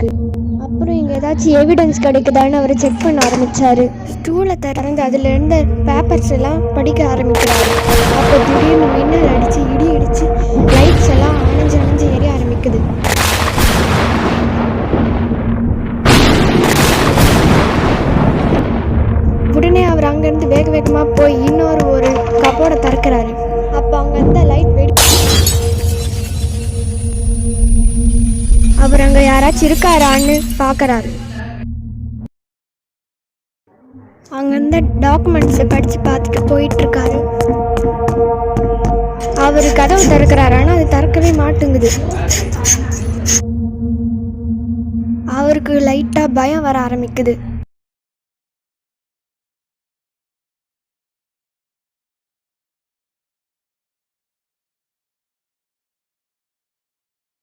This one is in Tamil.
இருக்கு. அப்புறம் இங்கே ஏதாச்சும் எவிடன்ஸ் கிடைக்குதான்னு அவர் செக் பண்ண ஆரம்பித்தார். ஸ்டூலை திறந்து அதில் இருந்த பேப்பர்ஸ் எல்லாம் படிக்க ஆரம்பிக்கிறாரு. அப்போ திடீர்னு மின்னல் அடித்து இடி இடித்து லைட்ஸ் எல்லாம் அணைஞ்சு எரிய ஆரம்பிக்குது. உடனே அவர் அங்கேருந்து வேகமாக போய் ஒரு கப்போட திறக்கிறாரு. அப்போ அங்கே இருந்த லைட் அவர் அங்கே யாராச்சும் இருக்காரான்னு பார்க்குறாரு. அங்கே இருந்த டாக்குமெண்ட்ஸை படித்து பார்த்துட்டு போயிட்டுருக்காரு. அவர் கதவு திறக்கிறாரு, ஆனால் அது திறக்கவே மாட்டேங்குது. அவருக்கு லைட்டாக பயம் வர ஆரம்பிக்குது.